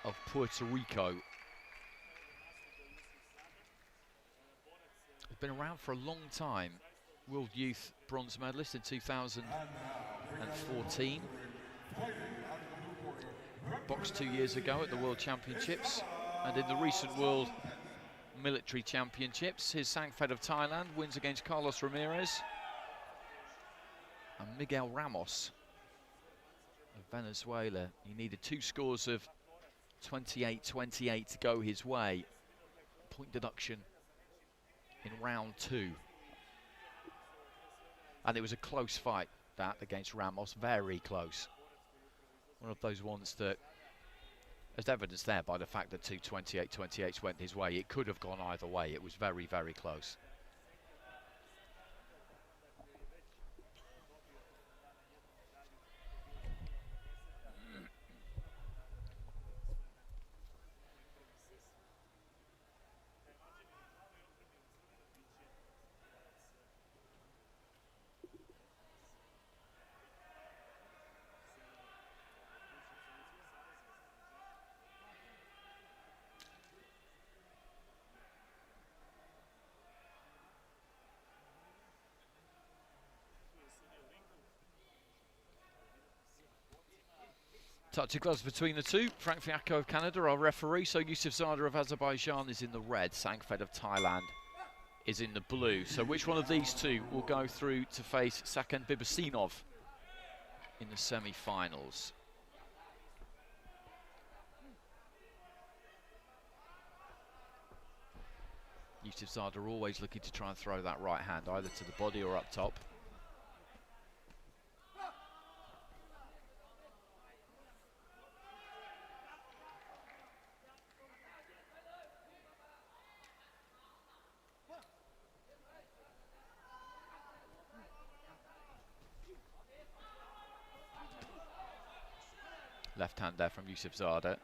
of Puerto Rico. He's been around for a long time. World Youth bronze medalist in 2014. Boxed 2 years ago at the World Championships, and in the recent World Military Championships, his SAENGPHET of Thailand wins against Carlos Ramirez and Miguel Ramos of Venezuela. He needed 2 scores of 28-28 to go his way. Point deduction in round 2. And it was a close fight, that, against Ramos, very close. One of those ones that, as evidenced there by the fact that 2 28-28s went his way, it could have gone either way. It was very, very close. Touch of gloves between the two. Frank Fiacco of Canada, our referee. So YUSIFZADA of Azerbaijan is in the red. SAENGPHET of Thailand is in the blue. So which one of these two will go through to face Saken Bibasinov in the semi-finals? YUSIFZADA always looking to try and throw that right hand either to the body or up top. Left hand there from YUSIFZADA.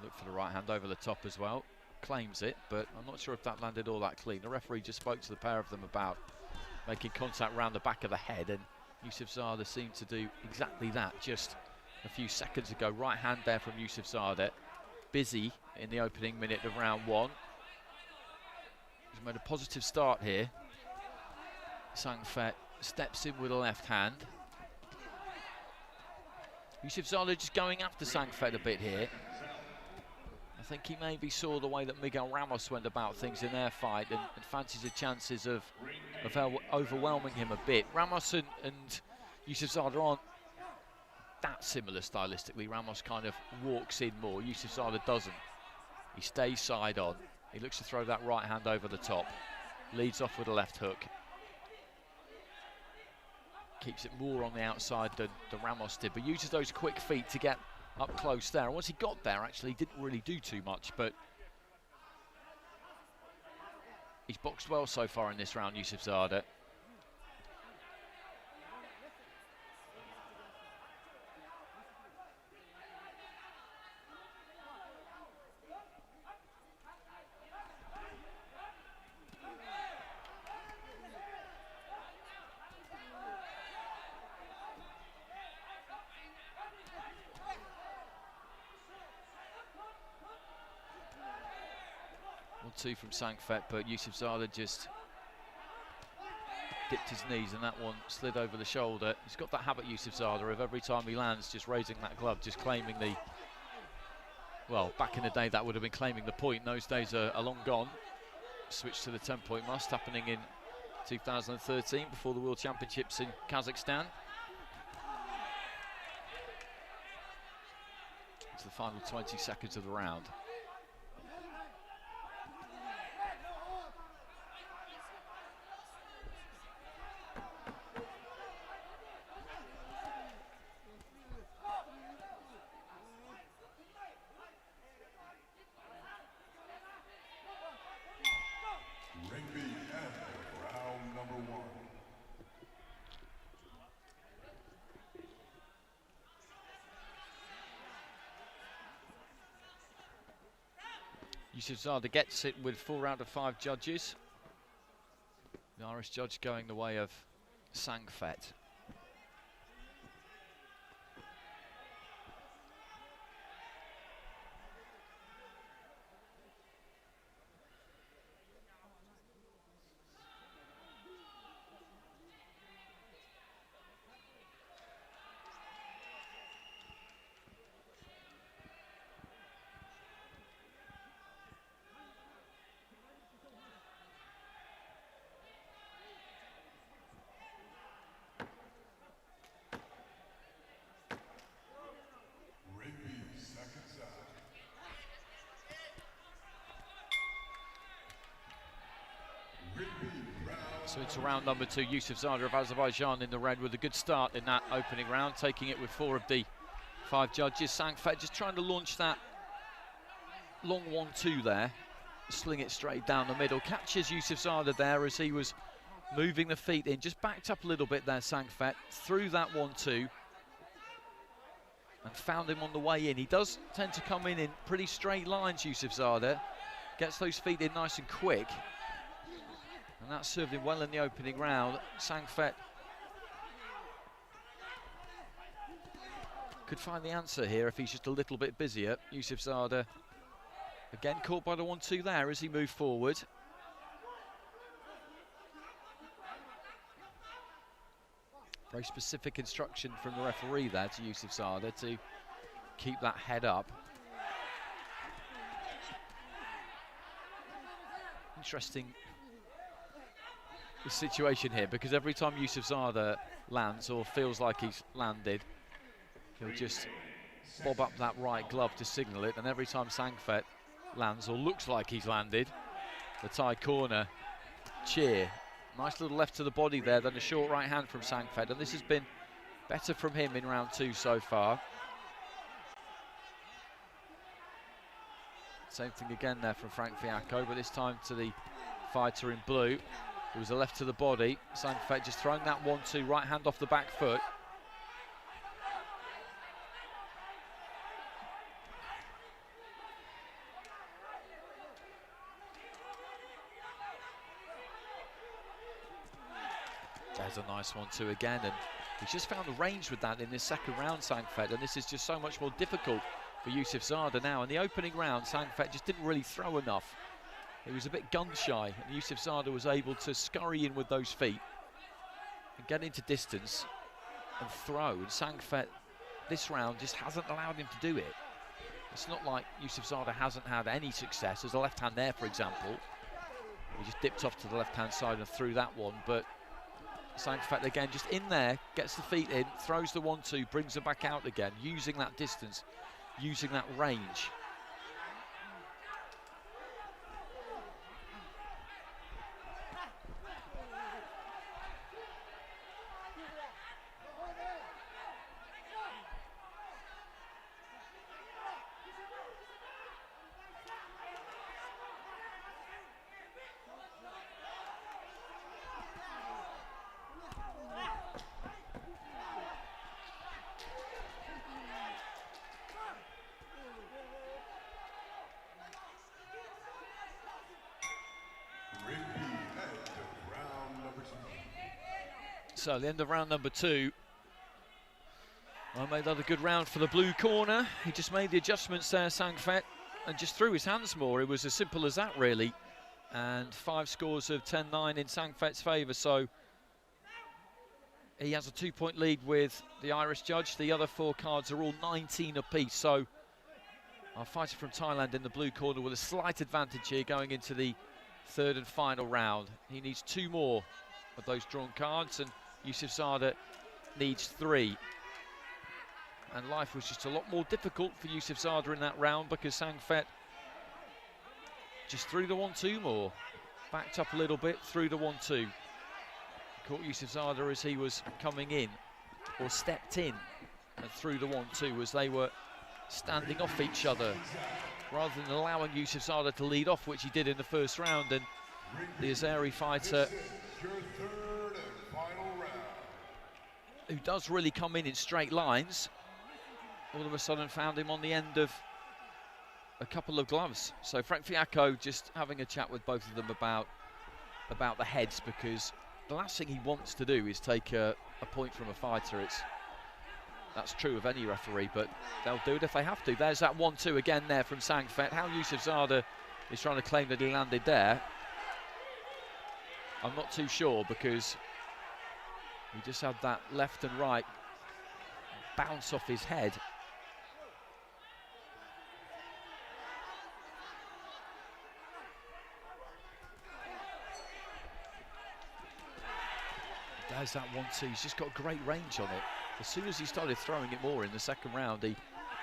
Look for the right hand over the top as well. Claims it, but I'm not sure if that landed all that clean. The referee just spoke to the pair of them about making contact round the back of the head, and YUSIFZADA seemed to do exactly that just a few seconds ago. Right hand there from YUSIFZADA. Busy in the opening minute of round 1. He's made a positive start here. SAENGPHET steps in with a left hand. YUSIFZADA just going after SAENGPHET a bit here. I think he maybe saw the way that Miguel Ramos went about things in their fight and fancies the chances of overwhelming him a bit. Ramos and YUSIFZADA aren't that similar stylistically. Ramos kind of walks in more. YUSIFZADA doesn't. He stays side on. He looks to throw that right hand over the top. Leads off with a left hook. Keeps it more on the outside than Ramos did, but uses those quick feet to get up close there. And once he got there, actually, he didn't really do too much, but he's boxed well so far in this round, YUSIFZADA. Two from SAENGPHET, but YUSIFZADA just dipped his knees and that one slid over the shoulder. He's got that habit, YUSIFZADA, of every time he lands just raising that glove, just claiming the, well, back in the day that would have been claiming the point. Those days are long gone. Switch to the 10-point must, happening in 2013 before the World Championships in Kazakhstan. It's the final 20 seconds of the round. YUSIFZADA gets it with 4 out of 5 judges. The Irish judge going the way of SAENGPHET. So it's round number 2. YUSIFZADA of Azerbaijan in the red with a good start in that opening round, taking it with 4 of the 5 judges. SAENGPHET just trying to launch that long 1-2 there, sling it straight down the middle. Catches YUSIFZADA there as he was moving the feet in, just backed up a little bit there. SAENGPHET through that 1-2 and found him on the way in. He does tend to come in pretty straight lines, YUSIFZADA. Gets those feet in nice and quick. And that served him well in the opening round. SAENGPHET could find the answer here if he's just a little bit busier. YUSIFZADA again caught by the 1-2 there as he moved forward. Very specific instruction from the referee there to YUSIFZADA to keep that head up. Interesting situation here, because every time YUSIFZADA lands or feels like he's landed, he'll just bob up that right glove to signal it, and every time SAENGPHET lands or looks like he's landed, the Thai corner cheer. Nice little left to the body there, then a short right hand from SAENGPHET, and this has been better from him in round 2 so far. Same thing again there from Frank Fiacco, but this time to the fighter in blue. It was a left to the body. SAENGPHET just throwing that 1-2, right hand off the back foot. There's a nice 1-2 again, and he's just found the range with that in this second round, SAENGPHET, and this is just so much more difficult for YUSIFZADA now. In the opening round, SAENGPHET just didn't really throw enough. He was a bit gun shy, and YUSIFZADA was able to scurry in with those feet and get into distance and throw. And SAENGPHET this round just hasn't allowed him to do it. It's not like YUSIFZADA hasn't had any success. There's a left hand there, for example. He just dipped off to the left hand side and threw that one, but SAENGPHET again just in there, gets the feet in, throws the 1-2, brings them back out again, using that distance, using that range. So the end of round number 2. I made that a good round for the blue corner. He just made the adjustments there, SAENGPHET, and just threw his hands more. It was as simple as that, really. And 5 scores of 10-9 in SAENGPHET's favour. So he has a 2-point lead with the Irish judge. The other 4 cards are all 19 apiece. So our fighter from Thailand in the blue corner with a slight advantage here going into the 3rd and final round. He needs 2 more of those drawn cards, and YUSIFZADA needs 3. And life was just a lot more difficult for YUSIFZADA in that round because SAENGPHET just threw the 1-2 more. Backed up a little bit, threw the 1-2. Caught YUSIFZADA as he was coming in, or stepped in, and threw the 1-2 as they were standing off each other, rather than allowing YUSIFZADA to lead off, which he did in the first round. And the AZE fighter, who does really come in straight lines, all of a sudden found him on the end of a couple of gloves. So Frank Fiacco just having a chat with both of them about the heads, because the last thing he wants to do is take a point from a fighter. That's true of any referee, but they'll do it if they have to. There's that 1-2 again there from SAENGPHET. How YUSIFZADA is trying to claim that he landed there, I'm not too sure, because he just had that left and right bounce off his head. There's that 1-2. He's just got great range on it. As soon as he started throwing it more in the second round, he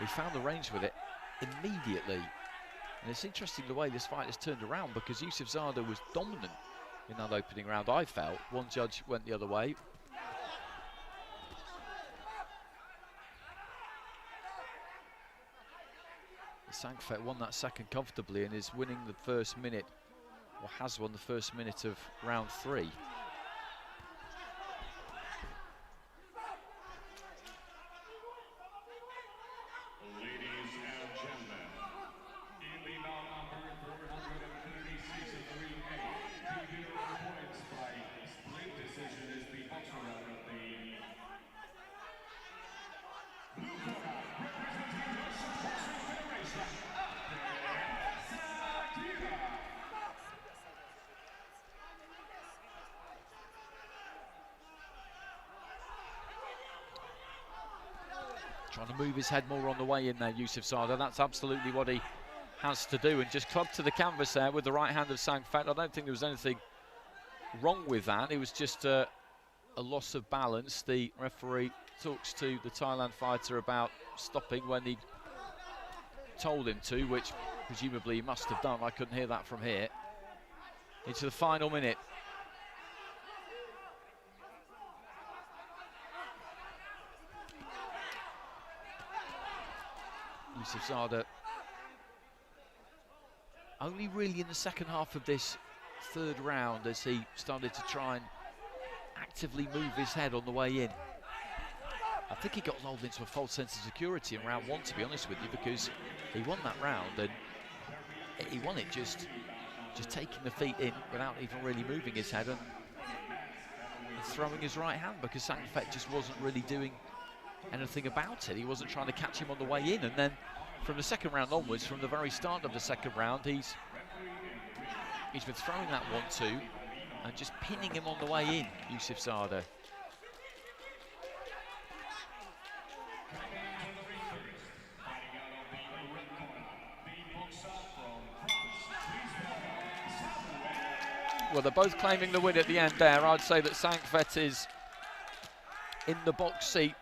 found the range with it immediately. And it's interesting the way this fight has turned around, because YUSIFZADA was dominant in that opening round, I felt. One judge went the other way. SAENGPHET won that second comfortably and is winning the first minute, or has won the first minute of round 3. Trying to move his head more on the way in there, YUSIFZADA. That's absolutely what he has to do, and just clubbed to the canvas there with the right hand of SAENGPHET. I don't think there was anything wrong with that. It was just a loss of balance. The referee talks to the Thailand fighter about stopping when he told him to, which presumably he must have done. I couldn't hear that from here. Into the final minute. YUSIFZADA only really in the second half of this third round as he started to try and actively move his head on the way in. I think he got lulled into a false sense of security in round 1, to be honest with you, because he won that round and he won it just taking the feet in without even really moving his head and throwing his right hand, because SAENGPHET just wasn't really doing anything about it. He wasn't trying to catch him on the way in, and then from the second round onwards, from the very start of the second round, he's been throwing that 1-2 and just pinning him on the way in, YUSIFZADA. Well, they're both claiming the win at the end there. I'd say that SAENGPHET is in the box seat.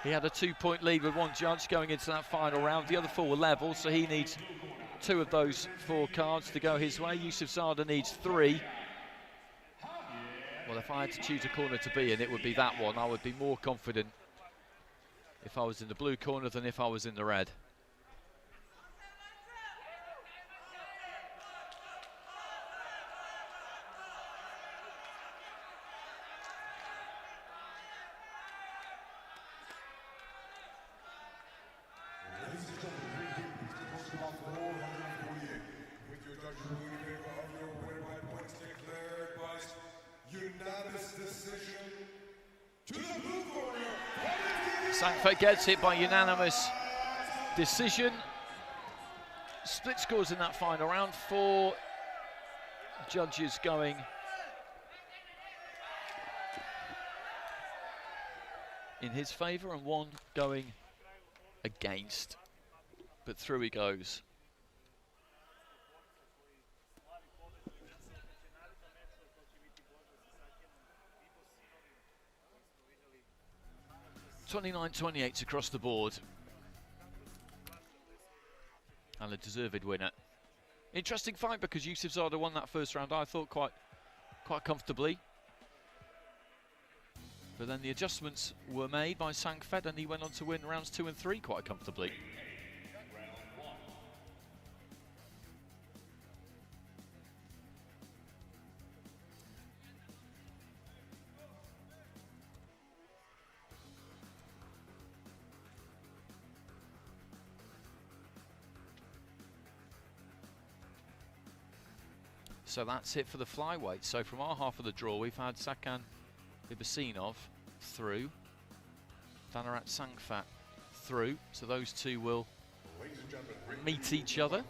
He had a 2-point lead with one judge going into that final round. The other 4 were level, so he needs 2 of those 4 cards to go his way. YUSIFZADA needs 3. Well, if I had to choose a corner to be in, it would be that one. I would be more confident if I was in the blue corner than if I was in the red. SAENGPHET gets it by unanimous decision. Split scores in that final round. 4 judges going in his favour and 1 going against. But through he goes. (29-28) across the board, and a deserved winner. Interesting fight, because YUSIFZADA won that first round, I thought, quite comfortably. But then the adjustments were made by SAENGPHET and he went on to win rounds 2 and 3 quite comfortably. So that's it for the flyweight. So from our half of the draw, we've had Sakan Ibasinov through, Thanarat SAENGPHET through. So those two will meet each other.